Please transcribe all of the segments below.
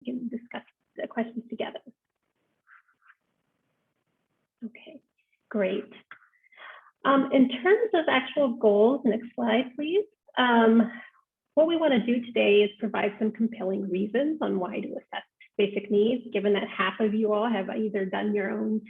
can discuss the questions together. Okay, great. In terms of actual goals, next slide, please. What we want to do today is provide some compelling reasons on why to assess basic needs, given that half of you all have either done your own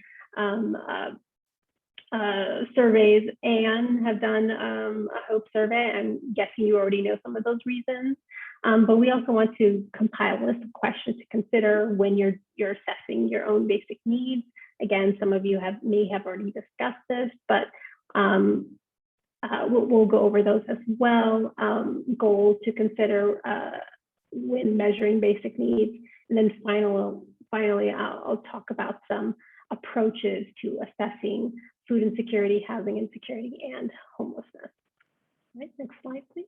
surveys and have done a HOPE survey. I'm guessing you already know some of those reasons, but we also want to compile a list of questions to consider when you're assessing your own basic needs. Again, some of you may have already discussed this, but we'll go over those as well. Goals to consider when measuring basic needs, and then finally, I'll talk about some approaches to assessing food insecurity, housing insecurity, and homelessness. All right, next slide, please.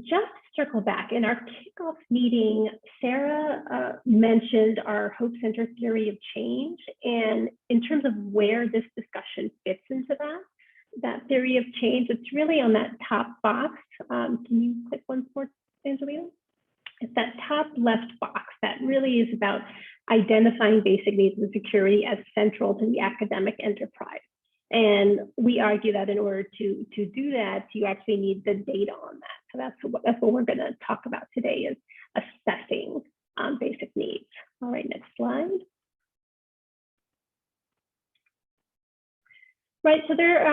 Just to circle back, in our kickoff meeting, Sarah mentioned our Hope Center theory of change, and in terms of where this discussion fits into that theory of change, it's really on that top box. Can you click once more, Angelina? It's that top left box that really is about identifying basic needs and security as central to the academic enterprise. And we argue that in order to do that, you actually need the data on that. So that's what we're going to talk about today, is assessing basic needs. All right, next slide. Right, so there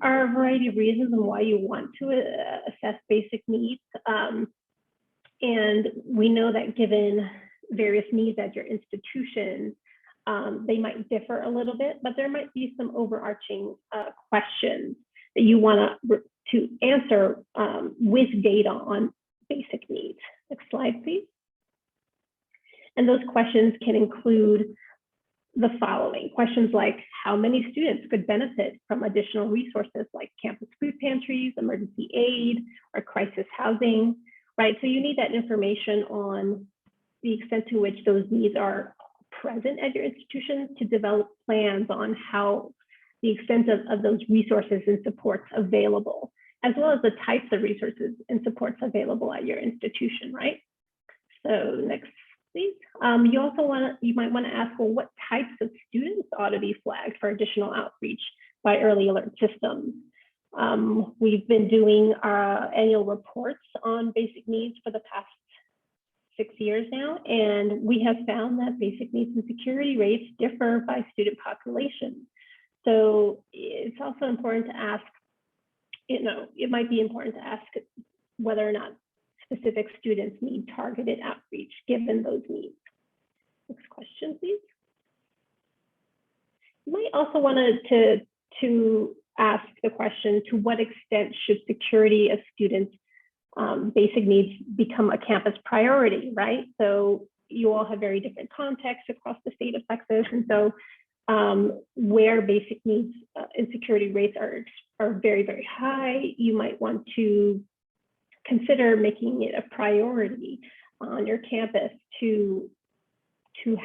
are a variety of reasons on why you want to assess basic needs. And we know that given various needs at your institution, they might differ a little bit, but there might be some overarching questions that you want to answer with data on basic needs. Next slide, please. And those questions can include the following. Questions like, how many students could benefit from additional resources like campus food pantries, emergency aid, or crisis housing, right? So you need that information on the extent to which those needs are present at your institution to develop plans on how the extent of those resources and supports available, as well as the types of resources and supports available at your institution, right? So next, please. You might want to ask, well, what types of students ought to be flagged for additional outreach by early alert systems? We've been doing our annual reports on basic needs for the past 6 years now, and we have found that basic needs and security rates differ by student population. So it's also important to ask, it might be important to ask whether or not specific students need targeted outreach given those needs. Next question, please. You might also want to ask the question, to what extent should security of students' basic needs become a campus priority, right? So you all have very different contexts across the state of Texas. And so where basic needs and security rates are very, very high, you might want to consider making it a priority on your campus to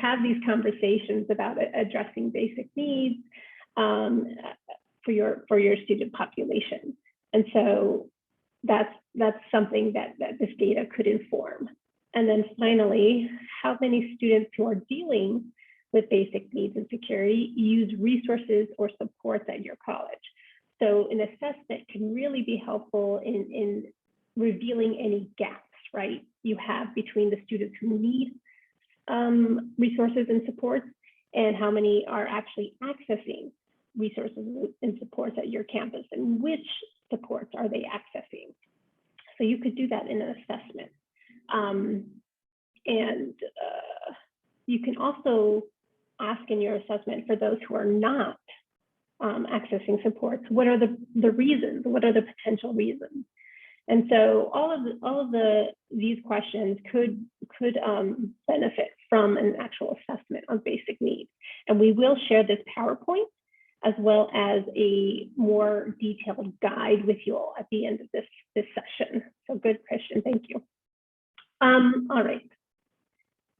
have these conversations about addressing basic needs for your student population. And so that's something that this data could inform. And then finally, how many students who are dealing with basic needs and security use resources or supports at your college? So an assessment can really be helpful in revealing any gaps, right, you have between the students who need resources and supports and how many are actually accessing resources and supports at your campus, and which supports are they accessing. So you could do that in an assessment. You can also ask in your assessment for those who are not accessing supports, what are the reasons? What are the potential reasons? And so all of these questions could benefit from an actual assessment of basic needs. And we will share this PowerPoint as well as a more detailed guide with you all at the end of this session. So good, Christian, thank you. All right,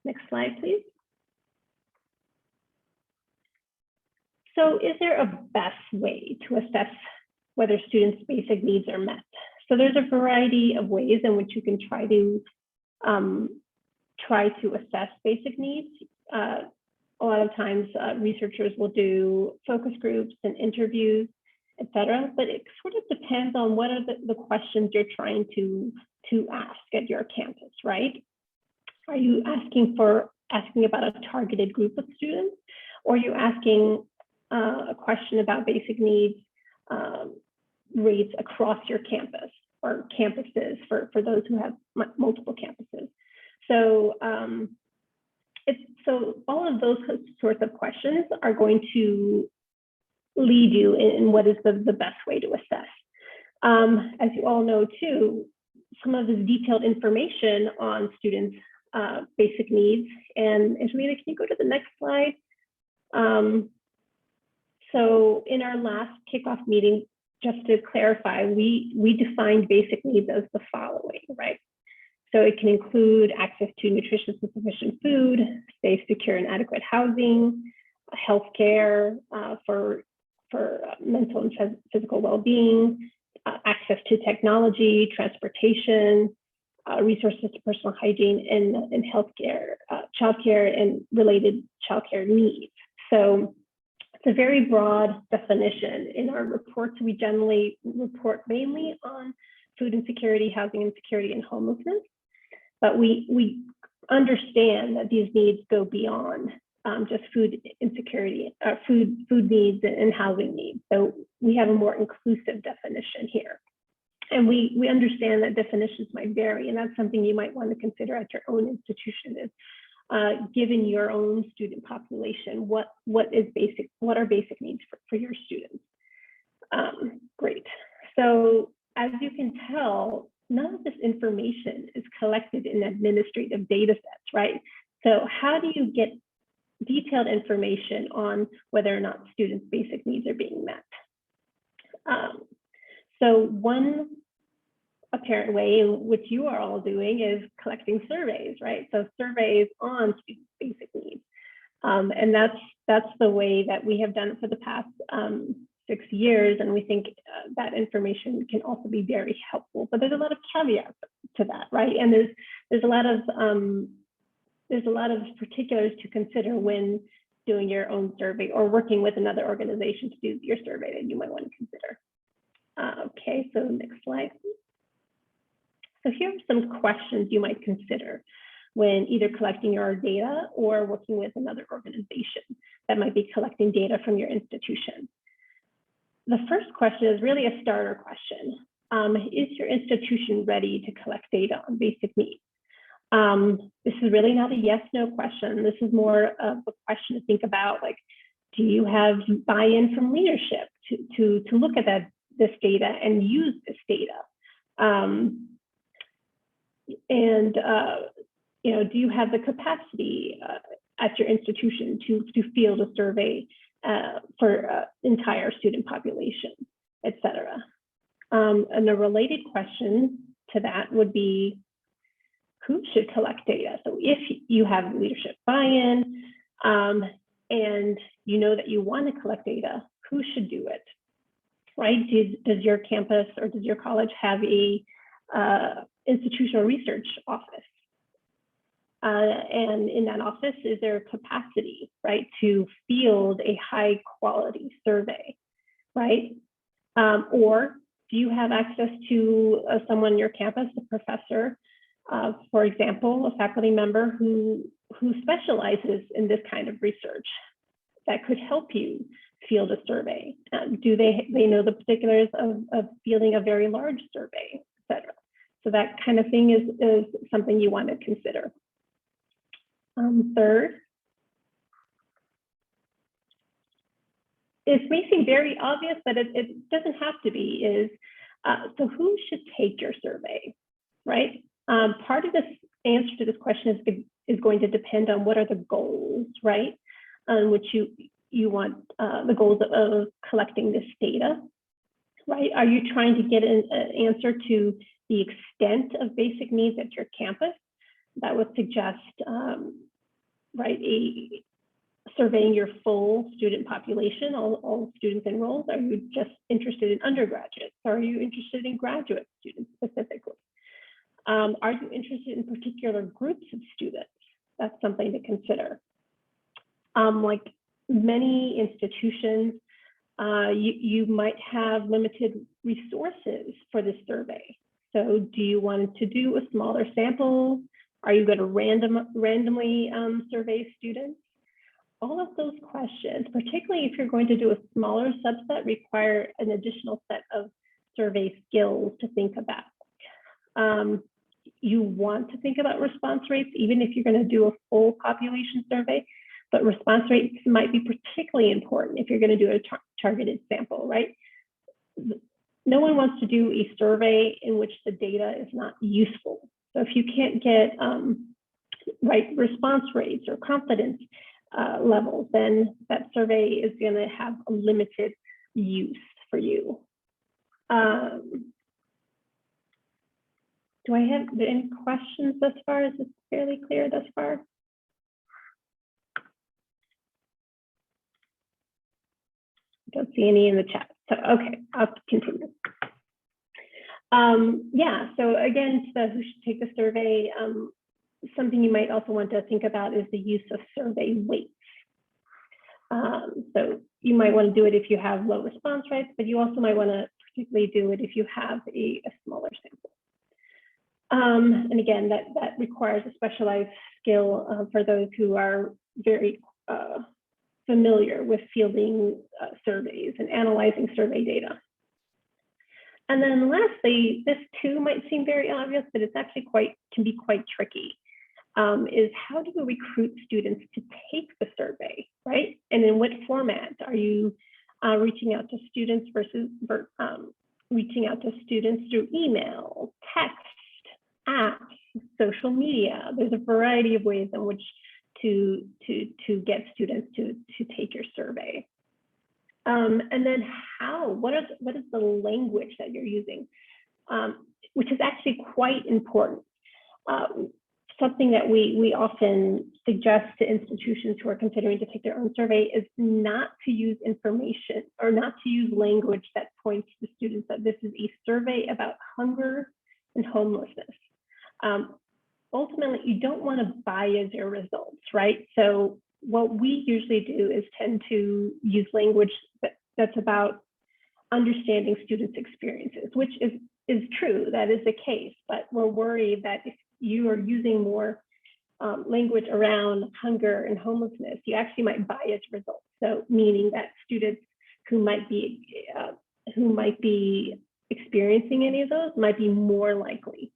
next slide, please. So is there a best way to assess whether students' basic needs are met? So there's a variety of ways in which you can try to try to assess basic needs. A lot of times researchers will do focus groups and interviews, et cetera, but it sort of depends on what are the questions you're trying to ask at your campus, right? Are you asking about a targeted group of students, or are you asking a question about basic needs rates across your campus or campuses for those who have multiple campuses? So so all of those sorts of questions are going to lead you in what is the best way to assess. As you all know too, some of this detailed information on students' basic needs, and Angelina, can you go to the next slide? So in our last kickoff meeting, just to clarify, we defined basic needs as the following, right? So it can include access to nutritious and sufficient food, safe, secure, and adequate housing, healthcare for mental and physical well-being, access to technology, transportation, resources to personal hygiene, and healthcare, childcare, and related childcare needs. So it's a very broad definition. In our reports, we generally report mainly on food insecurity, housing insecurity, and homelessness. But we understand that these needs go beyond just food insecurity, food needs and housing needs. So we have a more inclusive definition here. And we understand that definitions might vary, and that's something you might want to consider at your own institution is given your own student population, what are basic needs for your students? Great. So as you can tell, none of this information is collected in administrative data sets, right? So how do you get detailed information on whether or not students' basic needs are being met? So one apparent way in which you are all doing is collecting surveys, right? So surveys on students' basic needs. And that's the way that we have done it for the past 6 years, and we think that information can also be very helpful. But there's a lot of caveats to that, right? And there's a lot of particulars to consider when doing your own survey or working with another organization to do your survey that you might want to consider. Okay, so next slide. So here are some questions you might consider when either collecting your data or working with another organization that might be collecting data from your institution. The first question is really a starter question. Is your institution ready to collect data on basic needs? This is really not a yes/no question. This is more of a question to think about, like, do you have buy-in from leadership to look at this data and use this data? Do you have the capacity at your institution to field a survey for entire student population, et cetera? And a related question to that would be, who should collect data? So if you have leadership buy-in and you know that you want to collect data, who should do it, right? Does your campus or does your college have a institutional research office? And in that office, is there capacity, right, to field a high quality survey, right? Or do you have access to someone on your campus, a professor, for example, a faculty member who specializes in this kind of research that could help you field a survey? Do they know the particulars of fielding a very large survey, et cetera? So that kind of thing is something you want to consider. Third, it may seem very obvious, but it doesn't have to be, is so who should take your survey, right? Part of this answer to this question is going to depend on what are the goals, right? On which you want the goals of collecting this data, right? Are you trying to get an answer to the extent of basic needs at your campus? That would suggest, right, surveying your full student population, all students enrolled. Are you just interested in undergraduates? Or are you interested in graduate students specifically? Are you interested in particular groups of students? That's something to consider. Like many institutions, you might have limited resources for this survey. So do you want to do a smaller sample? Are you going to randomly survey students? All of those questions, particularly if you're going to do a smaller subset, require an additional set of survey skills to think about. You want to think about response rates, even if you're going to do a full population survey, but response rates might be particularly important if you're going to do a targeted sample, right? No one wants to do a survey in which the data is not useful. So if you can't get right response rates or confidence levels, then that survey is going to have a limited use for you. Do I have any questions thus far? Is this fairly clear thus far? Don't see any in the chat. So, okay, I'll continue. Yeah, so again, who should take the survey, something you might also want to think about is the use of survey weights. So you might want to do it if you have low response rates, but you also might want to particularly do it if you have a smaller sample. And again, that requires a specialized skill for those who are very familiar with fielding surveys and analyzing survey data. And then lastly, this too might seem very obvious, but it's actually can be quite tricky, is how do you recruit students to take the survey, right? And in what format? Are you reaching out to students versus reaching out to students through email, text, apps, social media? There's a variety of ways in which to get students to take your survey. And then what is the language that you're using, which is actually quite important. Something that we often suggest to institutions who are considering to take their own survey is not to use information or not to use language that points to students that this is a survey about hunger and homelessness. Ultimately, you don't want to bias your results, right? So what we usually do is tend to use language that's about understanding students' experiences, which is true, that is the case, but we're worried that if you are using more language around hunger and homelessness, you actually might bias results. So meaning that students who might be experiencing any of those might be more likely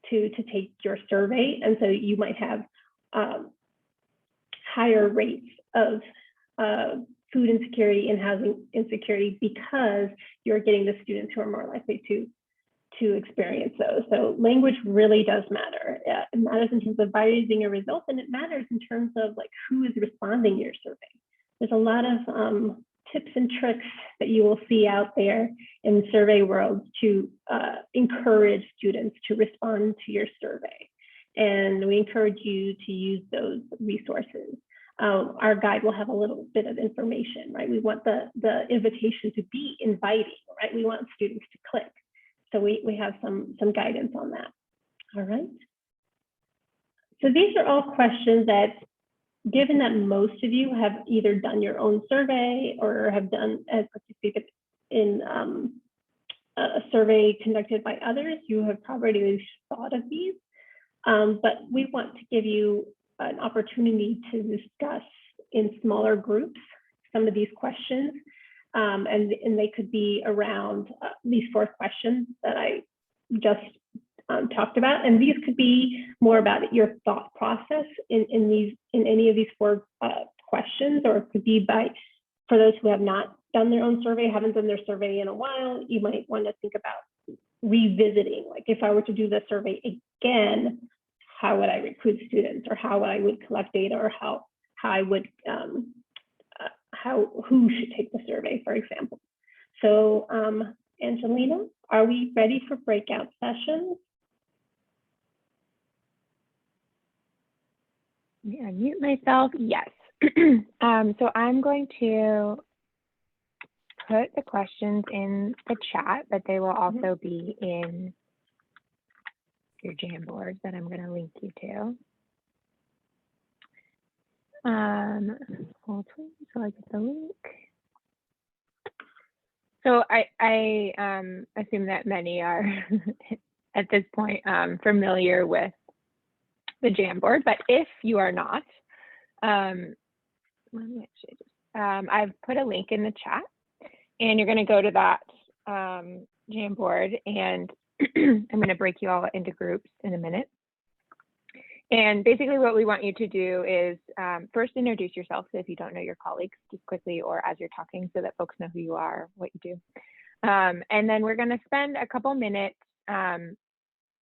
to take your survey. And so you might have higher rates of food insecurity and housing insecurity because you're getting the students who are more likely to experience those. So language really does matter. It matters in terms of biasing your results, and it matters in terms of like who is responding to your survey. There's a lot of tips and tricks that you will see out there in the survey world to encourage students to respond to your survey. And we encourage you to use those resources. Our guide will have a little bit of information, right? We want the invitation to be inviting, right? We want students to click. So we have some guidance on that. All right. So these are all questions that, given that most of you have either done your own survey or have participated in a survey conducted by others, you have probably thought of these. But we want to give you an opportunity to discuss in smaller groups some of these questions. And they could be around these 4 questions that I just talked about. And these could be more about your thought process in any of these 4 questions, or it could be for those who have not done their own survey, haven't done their survey in a while, you might want to think about revisiting, like if I were to do the survey again, how would I recruit students, or how I would collect data, or how I would who should take the survey, for example. So Angelina, are we ready for breakout sessions? I mute myself, yes. So I'm going to put the questions in the chat, but they will also be in your Jamboard that I'm going to link you to. Hold please so I get the link. So I assume that many are at this point familiar with the Jamboard, but if you are not, let me actually just, I've put a link in the chat, and you're going to go to that Jamboard, and I'm going to break you all into groups in a minute. And basically what we want you to do is first introduce yourself, so if you don't know your colleagues, just quickly or as you're talking, so that folks know who you are, what you do. And then we're going to spend a couple minutes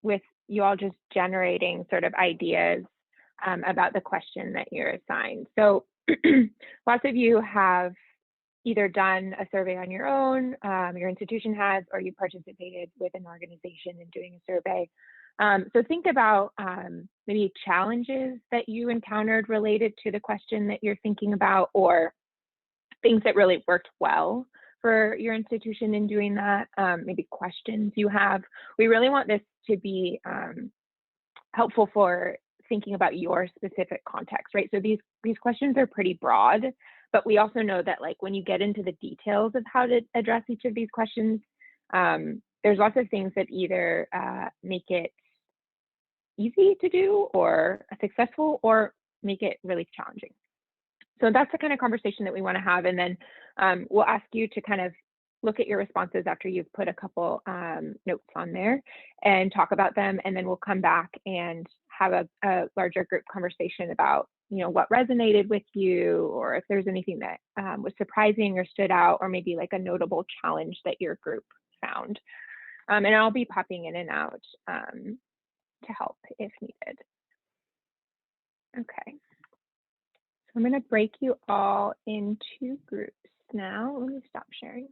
with you all just generating sort of ideas about the question that you're assigned. So lots of you have either done a survey on your own, your institution has, or you participated with an organization in doing a survey. So think about maybe challenges that you encountered related to the question that you're thinking about, or things that really worked well for your institution in doing that, maybe questions you have. We really want this to be helpful for thinking about your specific context, right? So these questions are pretty broad, but we also know that like when you get into the details of how to address each of these questions, there's lots of things that either make it easy to do or successful, or make it really challenging. So that's the kind of conversation that we want to have. And then we'll ask you to kind of look at your responses after you've put a couple notes on there and talk about them. And then we'll come back and have a larger group conversation about, you know, what resonated with you, or if there's anything that was surprising or stood out, or maybe like a notable challenge that your group found. And I'll be popping in and out to help if needed. Okay. So I'm going to break you all into groups now. Let me stop sharing.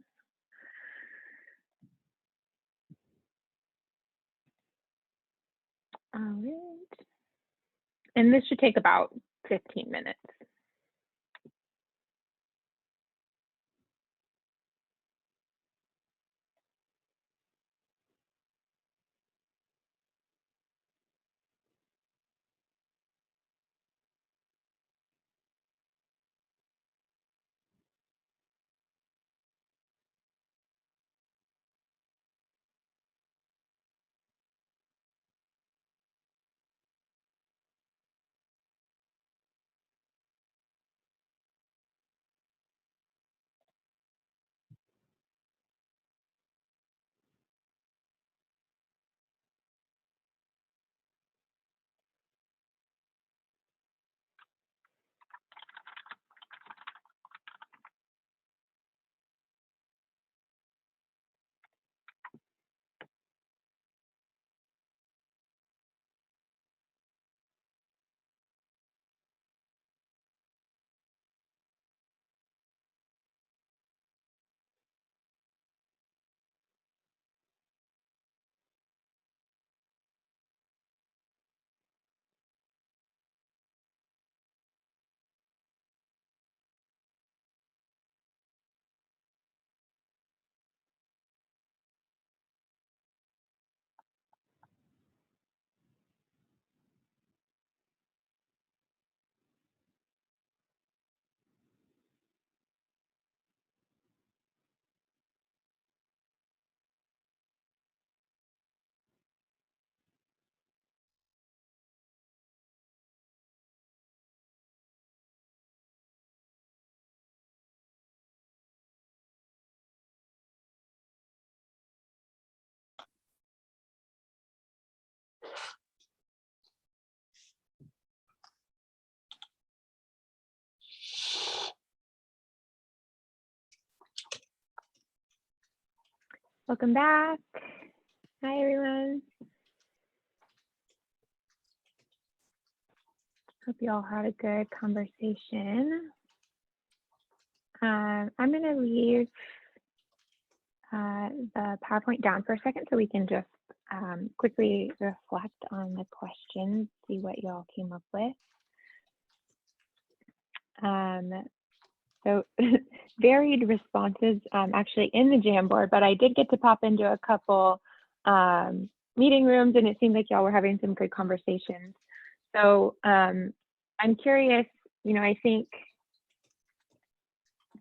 All right. And this should take about 15 minutes. Welcome back. Hi, everyone. Hope you all had a good conversation. I'm going to leave the PowerPoint down for a second so we can just quickly reflect on the questions, see what y'all came up with. So varied responses actually in the Jamboard, but I did get to pop into a couple meeting rooms, and it seemed like y'all were having some good conversations. So I'm curious, I think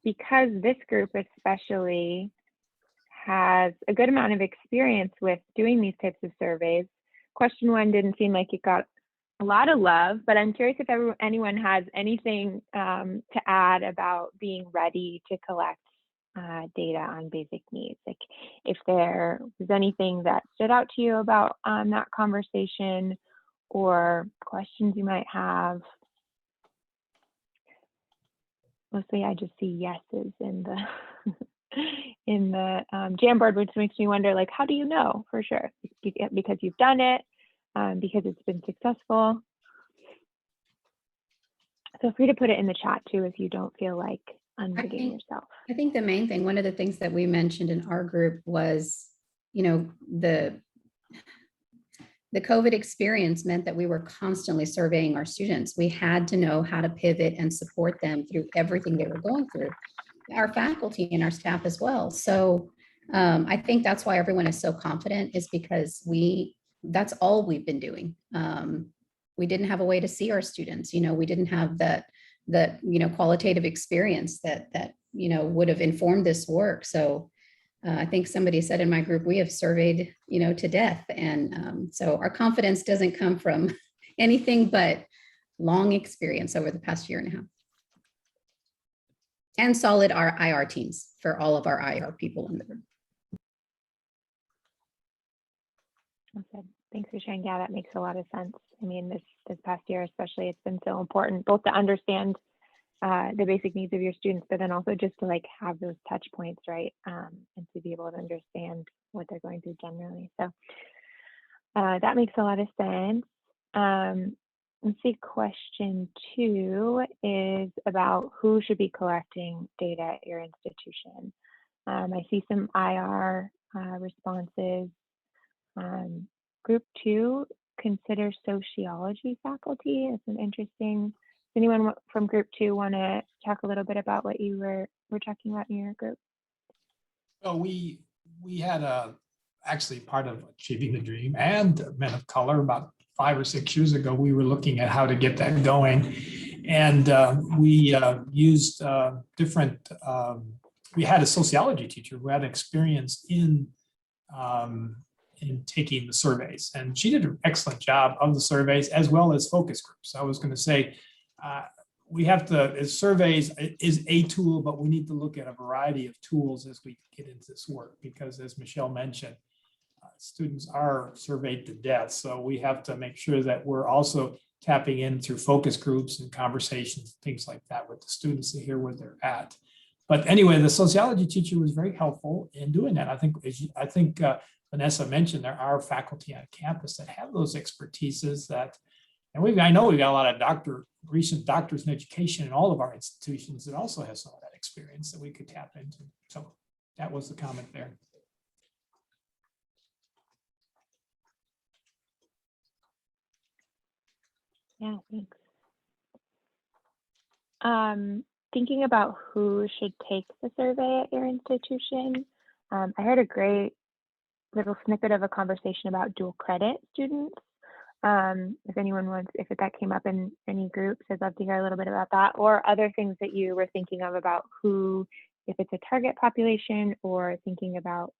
because this group especially has a good amount of experience with doing these types of surveys. Question 1 didn't seem like it got a lot of love, but I'm curious if anyone has anything to add about being ready to collect data on basic needs. Like if there was anything that stood out to you about that conversation or questions you might have. Mostly I just see yeses in the in the Jamboard, which makes me wonder, like, how do you know for sure? Because you've done it, because it's been successful. Feel free to put it in the chat too if you don't feel like unmuting yourself. I think the main thing, one of the things that we mentioned in our group was, the COVID experience meant that we were constantly surveying our students. We had to know how to pivot and support them through everything they were going through, our faculty and our staff as well. So I think that's why everyone is so confident, is because that's all we've been doing. We didn't have a way to see our students. We didn't have that qualitative experience that would have informed this work. So I think somebody said in my group, we have surveyed, to death. And so our confidence doesn't come from anything but long experience over the past year and a half. And solid IR teams for all of our IR people in the room. Okay. Thanks for sharing. Yeah, that makes a lot of sense. I mean, this past year, especially, it's been so important both to understand the basic needs of your students, but then also just to like have those touch points, right? And to be able to understand what they're going through generally. So that makes a lot of sense. Let's see, question 2 is about who should be collecting data at your institution. I see some IR responses. Group 2, consider sociology faculty. It's an interesting. Does anyone from group 2 want to talk a little bit about what you were talking about in your group? So we had actually part of Achieving the Dream and Men of Color about 5 or 6 years ago. We were looking at how to get that going, and we used different. We had a sociology teacher who had experience in taking the surveys, and she did an excellent job of the surveys as well as focus groups. I was going to say we have to, surveys is a tool, but we need to look at a variety of tools as we get into this work, because as Michelle mentioned, students are surveyed to death. So we have to make sure that we're also tapping in through focus groups and conversations, things like that with the students to hear where they're at. But anyway, the sociology teacher was very helpful in doing that. I think Vanessa mentioned there are faculty on campus that have those expertises that, and I know we've got a lot of recent doctors in education in all of our institutions that also have some of that experience that we could tap into. So that was the comment there. Yeah, thanks. Thinking about who should take the survey at your institution, I heard a great little snippet of a conversation about dual credit students. If anyone wants, if that came up in any groups, I'd love to hear a little bit about that, or other things that you were thinking of about who, if it's a target population, or thinking about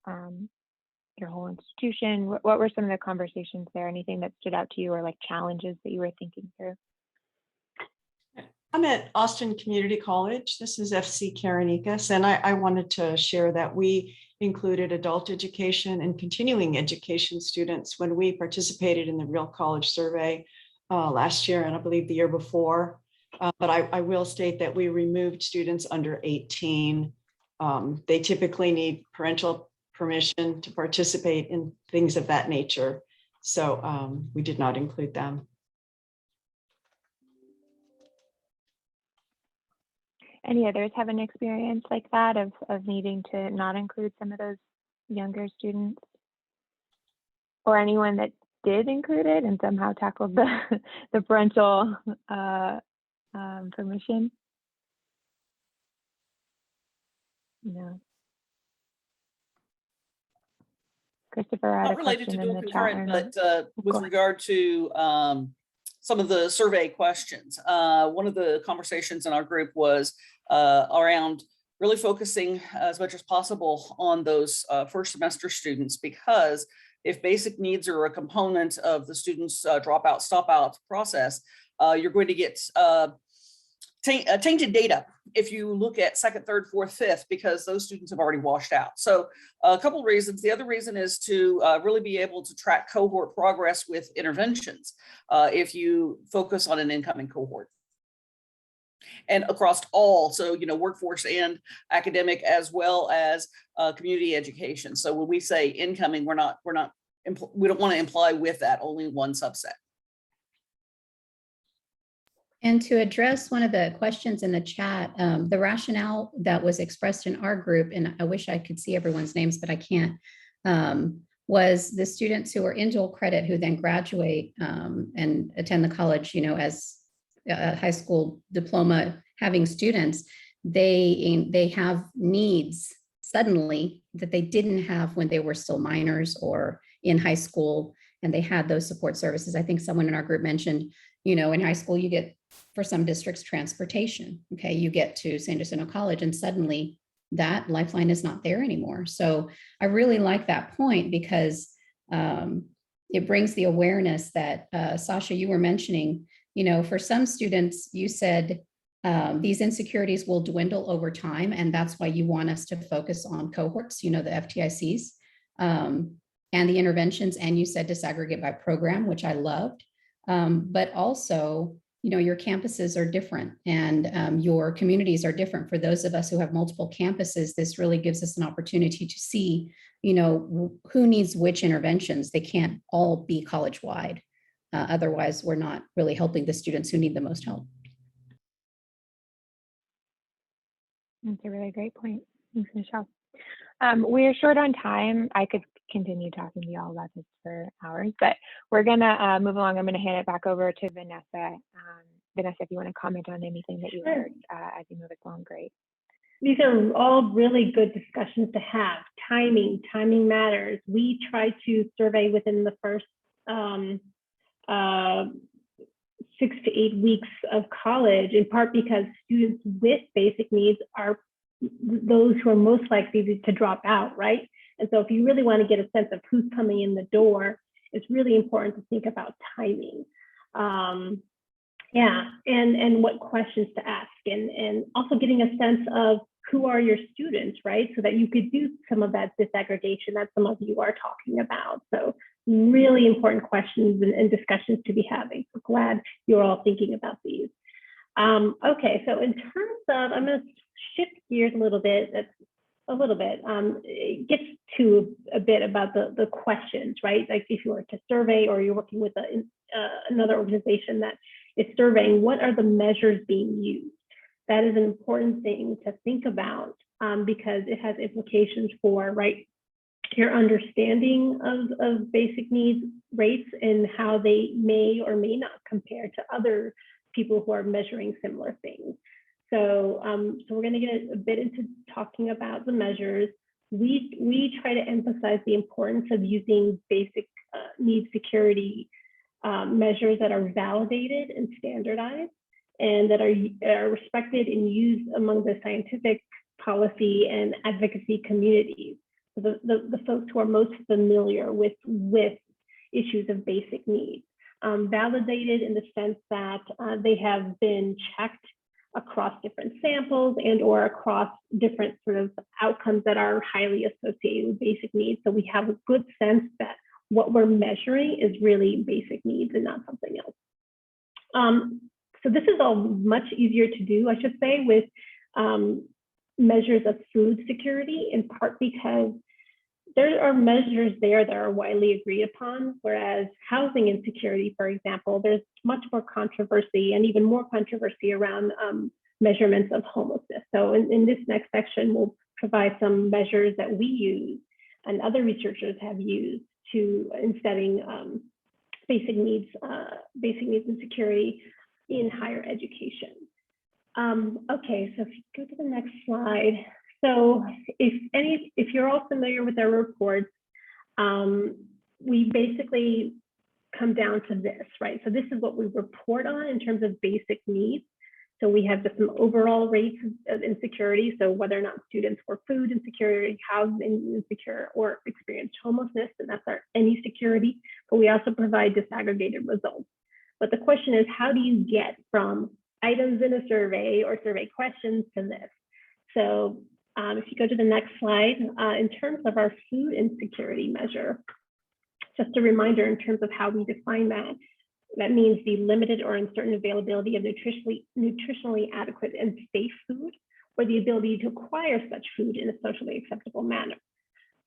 your whole institution. What were some of the conversations there? Anything that stood out to you, or like challenges that you were thinking through? I'm at Austin Community College. This is FC Karenicus, and I wanted to share that we included adult education and continuing education students when we participated in the Real College Survey last year, and I believe the year before. But I will state that we removed students under 18. They typically need parental permission to participate in things of that nature. So we did not include them. Any others have an experience like that of needing to not include some of those younger students? Or anyone that did include it and somehow tackled the parental permission? No. Christopher had a Not related to question in dual the chat concurrent, room. but with Go ahead. regard to some of the survey questions. One of the conversations in our group was around really focusing as much as possible on those first semester students, because if basic needs are a component of the students' dropout, stop out process, you're going to get tainted data if you look at second, third, fourth, fifth, because those students have already washed out. So a couple of reasons. The other reason is to really be able to track cohort progress with interventions if you focus on an incoming cohort. And across all, so, you know, workforce and academic, as well as community education. So when we say incoming, we don't want to imply with that only one subset. And to address one of the questions in the chat, the rationale that was expressed in our group, and I wish I could see everyone's names, but I can't, was the students who are in dual credit who then graduate and attend the college, you know, as a high school diploma having students, they have needs suddenly that they didn't have when they were still minors or in high school, and they had those support services. I think someone in our group mentioned, you know, in high school, you get, for some districts, transportation. Okay, you get to San Jacinto College and suddenly that lifeline is not there anymore. So I really like that point, because it brings the awareness that, Sasha, you were mentioning, you know, for some students, you said these insecurities will dwindle over time. And that's why you want us to focus on cohorts, you know, the FTICs and the interventions. And you said disaggregate by program, which I loved. But also, you know, your campuses are different and your communities are different. For those of us who have multiple campuses, this really gives us an opportunity to see, you know, who needs which interventions. They can't all be college-wide. Otherwise, we're not really helping the students who need the most help. That's a really great point. Thanks, Michelle. We're short on time. I could continue talking to y'all about this for hours, but we're gonna move along. I'm gonna hand it back over to Vanessa. Vanessa, if you want to comment on anything that you heard as you move along, great. These are all really good discussions to have. Timing matters. We try to survey within the first 6 to 8 weeks of college, in part because students with basic needs are those who are most likely to drop out, right? And so if you really want to get a sense of who's coming in the door, it's really important to think about timing. And what questions to ask, and also getting a sense of who are your students, right? So that you could do some of that disaggregation that some of you are talking about. So really important questions and discussions to be having. So glad you're all thinking about these. Okay, so in terms of, I'm going to shift gears a little bit. It gets to a bit about the questions, right? Like if you were to survey or you're working with another organization that is surveying, what are the measures being used? That is an important thing to think about because it has implications for, right, your understanding of basic needs rates and how they may or may not compare to other people who are measuring similar things. So, so we're going to get a bit into talking about the measures. We try to emphasize the importance of using basic need security measures that are validated and standardized, and that are respected and used among the scientific, policy, and advocacy communities. So the folks who are most familiar with issues of basic needs. Validated in the sense that they have been checked across different samples and or across different sort of outcomes that are highly associated with basic needs. So we have a good sense that what we're measuring is really basic needs and not something else. So this is all much easier to do, I should say, with measures of food security, in part because there are measures there that are widely agreed upon, whereas housing insecurity, for example, there's much more controversy and even more controversy around measurements of homelessness. So in this next section, we'll provide some measures that we use and other researchers have used in studying basic needs and security in higher education. Okay, so if you go to the next slide. So if you're all familiar with our reports, we basically come down to this, right? So this is what we report on in terms of basic needs. So we have just some overall rates of insecurity. So whether or not students were food insecurity, housing insecure, or experienced homelessness, and that's our any security. But we also provide disaggregated results. But the question is, how do you get from items in a survey or survey questions to this? So if you go to the next slide, in terms of our food insecurity measure, just a reminder in terms of how we define that. That means the limited or uncertain availability of nutritionally adequate and safe food, or the ability to acquire such food in a socially acceptable manner.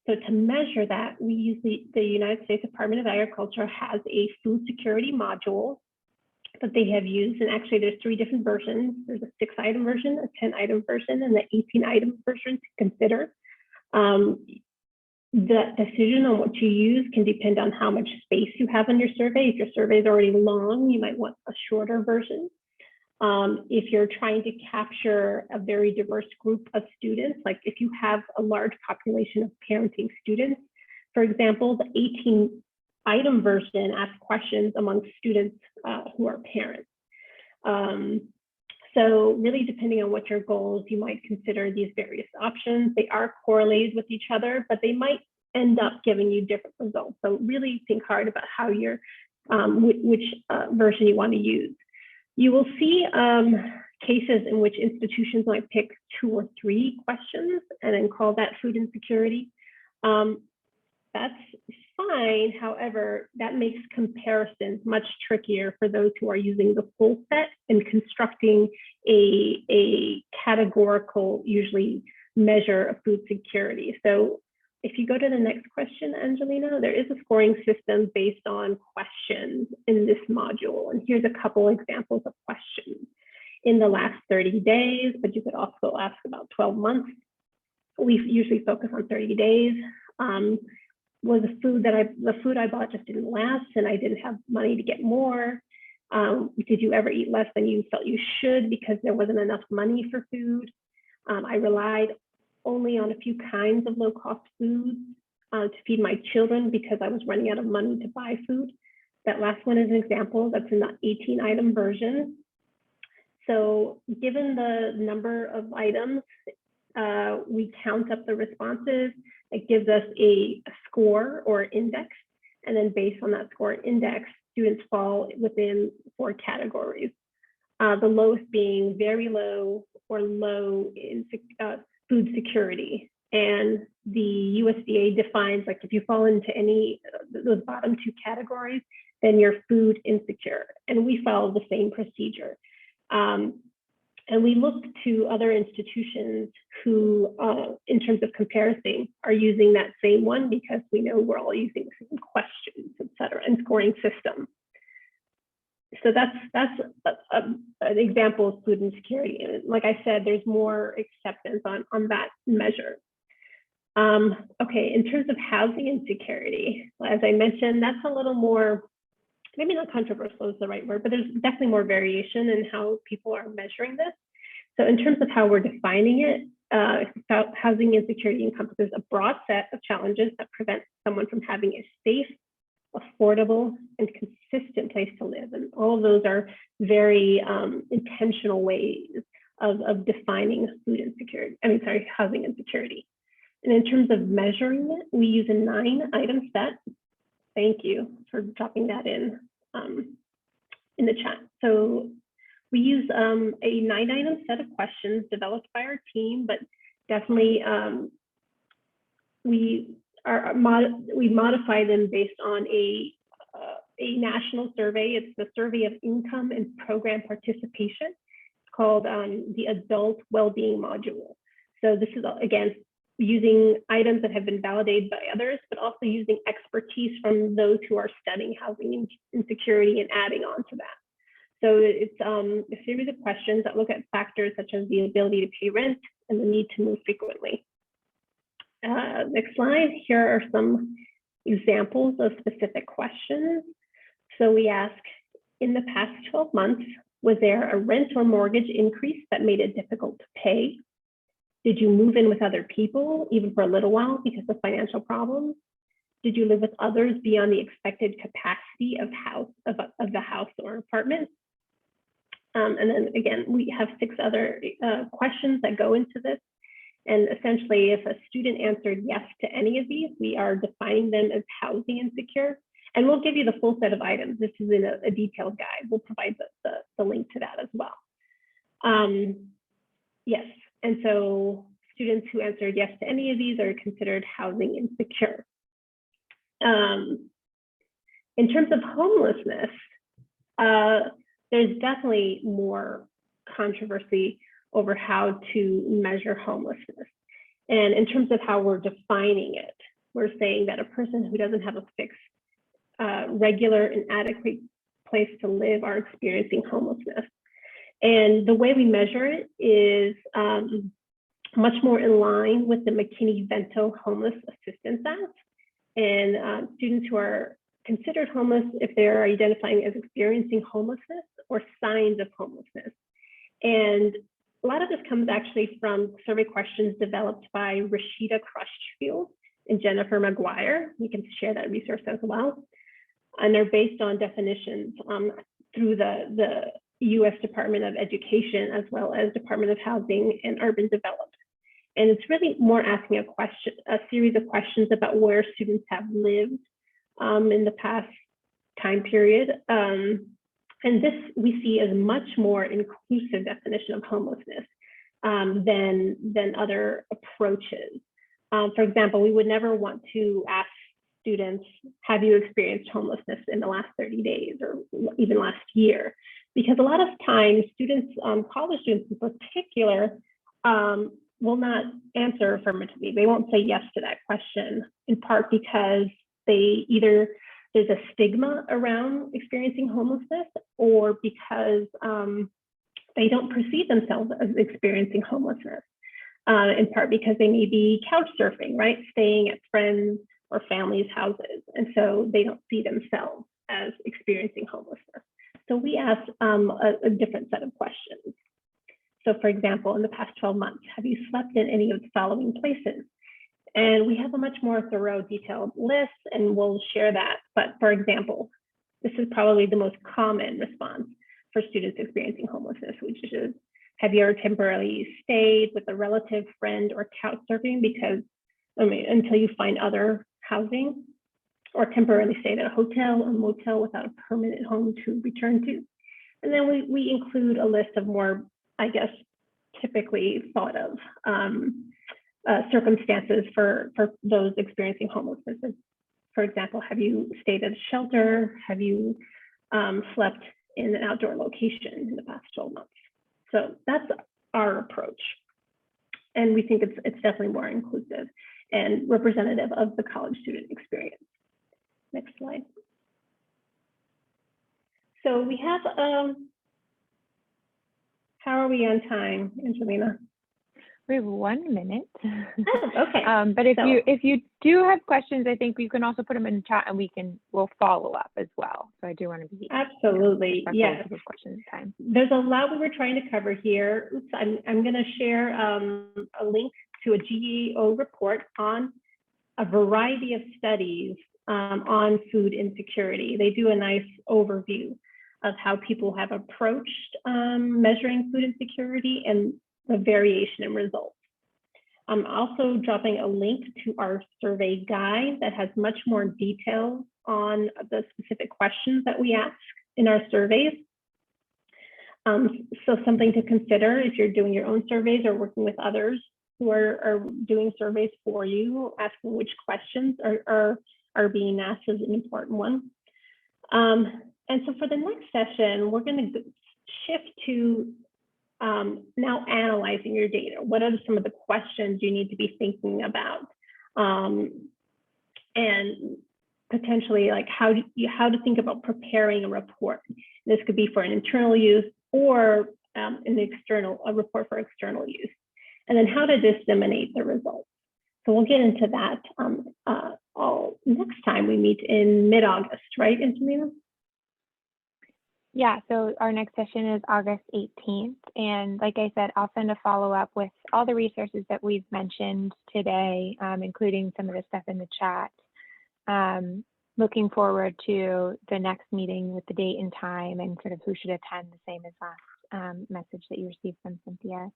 So to measure that, we use the United States Department of Agriculture has a food security module that they have used. And actually there's 3 different versions. There's a 6-item version, a 10-item version, and the 18-item version to consider. The decision on what you use can depend on how much space you have on your survey. If your survey is already long, you might want a shorter version. If you're trying to capture a very diverse group of students, like if you have a large population of parenting students, for example, the 18-item version asks questions among students who are parents. So really depending on what your goals, you might consider these various options. They are correlated with each other, but they might end up giving you different results. So really think hard about how you're, which version you want to use. You will see cases in which institutions might pick 2 or 3 questions and then call that food insecurity. That's fine. However, that makes comparisons much trickier for those who are using the full set and constructing a categorical, usually, measure of food security. So if you go to the next question, Angelina, there is a scoring system based on questions in this module. And here's a couple examples of questions. In the last 30 days, but you could also ask about 12 months. We usually focus on 30 days. Was the food I bought just didn't last and I didn't have money to get more? Did you ever eat less than you felt you should because there wasn't enough money for food? I relied only on a few kinds of low-cost foods to feed my children because I was running out of money to buy food. That last one is an example that's in the 18-item version. So given the number of items, we count up the responses. It gives us a score or index. And then based on that score index, students fall within 4 categories. The lowest being very low or low in food security. And the USDA defines, like if you fall into any of those bottom 2 categories, then you're food insecure. And we follow the same procedure. And we look to other institutions who, in terms of comparison, are using that same one because we know we're all using the same questions, et cetera, and scoring system. So that's an example of food insecurity. And like I said, there's more acceptance on that measure. Okay, in terms of housing insecurity, as I mentioned, that's a little more, maybe not controversial is the right word, but there's definitely more variation in how people are measuring this. So in terms of how we're defining it, housing insecurity encompasses a broad set of challenges that prevent someone from having a safe, affordable, and consistent place to live. And all of those are very intentional ways of defining food insecurity, housing insecurity. And in terms of measuring it, we use a 9-item set. Thank you for dropping that in the chat. So we use a 9-item set of questions developed by our team, but definitely we modify them based on a national survey. It's the Survey of Income and Program Participation. It's called the Adult Wellbeing Module. So this is, again, using items that have been validated by others, but also using expertise from those who are studying housing insecurity and adding on to that. So it's a series of questions that look at factors such as the ability to pay rent and the need to move frequently. Next slide, here are some examples of specific questions. So we ask, in the past 12 months, was there a rent or mortgage increase that made it difficult to pay? Did you move in with other people, even for a little while, because of financial problems? Did you live with others beyond the expected capacity of the house or apartment? And then again, we have 6 other questions that go into this. And essentially, if a student answered yes to any of these, we are defining them as housing insecure. And we'll give you the full set of items. This is in a detailed guide. We'll provide the link to that as well. Yes, and so students who answered yes to any of these are considered housing insecure. In terms of homelessness, there's definitely more controversy over how to measure homelessness. And in terms of how we're defining it, we're saying that a person who doesn't have a fixed, regular and adequate place to live are experiencing homelessness. And the way we measure it is much more in line with the McKinney-Vento Homeless Assistance Act. And students who are considered homeless if they're identifying as experiencing homelessness or signs of homelessness. And a lot of this comes actually from survey questions developed by Rashida Crutchfield and Jennifer McGuire. You can share that resource as well. And they're based on definitions through the US Department of Education, as well as Department of Housing and Urban Development. And it's really more asking a series of questions about where students have lived in the past time period. And this we see as much more inclusive definition of homelessness than other approaches. For example, we would never want to ask students, have you experienced homelessness in the last 30 days or even last year? Because a lot of times students, college students in particular, will not answer affirmatively. They won't say yes to that question, in part because there's a stigma around experiencing homelessness, or because they don't perceive themselves as experiencing homelessness, in part because they may be couch surfing, right? Staying at friends or families' houses. And so they don't see themselves as experiencing homelessness. So we asked a different set of questions. So for example, in the past 12 months, have you slept in any of the following places? And we have a much more thorough, detailed list, and we'll share that. But for example, this is probably the most common response for students experiencing homelessness, which is, have you ever temporarily stayed with a relative, friend, or couch surfing until you find other housing, or temporarily stayed at a hotel or motel without a permanent home to return to? And then we include a list of more, I guess, typically thought of circumstances for those experiencing homelessness. For example, have you stayed at a shelter? Have you slept in an outdoor location in the past 12 months? So that's our approach. And we think it's definitely more inclusive and representative of the college student experience. Next slide. So we have, how are we on time, Angelina? We have 1 minute. Oh, okay. But if you do have questions, I think you can also put them in the chat, and we'll follow up as well. So I do want to be absolutely, yes. Questions time. There's a lot we were trying to cover here. Oops, I'm going to share a link to a GEO report on a variety of studies on food insecurity. They do a nice overview of how people have approached measuring food insecurity and the variation in results. I'm also dropping a link to our survey guide that has much more detail on the specific questions that we ask in our surveys. So something to consider if you're doing your own surveys or working with others who are doing surveys for you, asking which questions are being asked is an important one. And so for the next session, we're going to shift to now analyzing your data. What are some of the questions you need to be thinking about? And potentially like how to think about preparing a report. This could be for an internal use or a report for external use. And then how to disseminate the results. So we'll get into that next time we meet in mid-August, right, Angelina? Yeah, so our next session is August 18th. And like I said, I'll send a follow-up with all the resources that we've mentioned today, including some of the stuff in the chat. looking forward to the next meeting with the date and time and sort of who should attend, the same as last message that you received from Cynthia.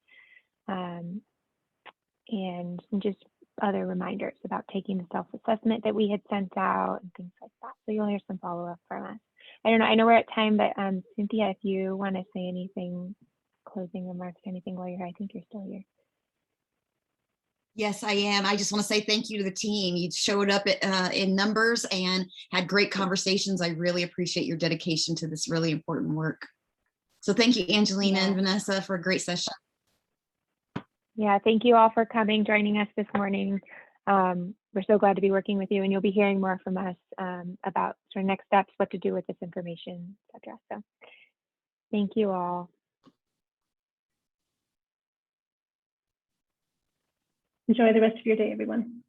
And just other reminders about taking the self-assessment that we had sent out and things like that. So you'll hear some follow-up from us. I don't know, I know we're at time, but Cynthia, if you want to say anything, closing remarks, anything while you're here, I think you're still here. Yes, I am. I just want to say thank you to the team. You showed up in numbers and had great conversations. I really appreciate your dedication to this really important work. So thank you, Angelina and Vanessa, for a great session. Yeah, thank you all for coming, joining us this morning. We're so glad to be working with you, and you'll be hearing more from us about sort of next steps, what to do with this information, etc. So thank you all. Enjoy the rest of your day, everyone.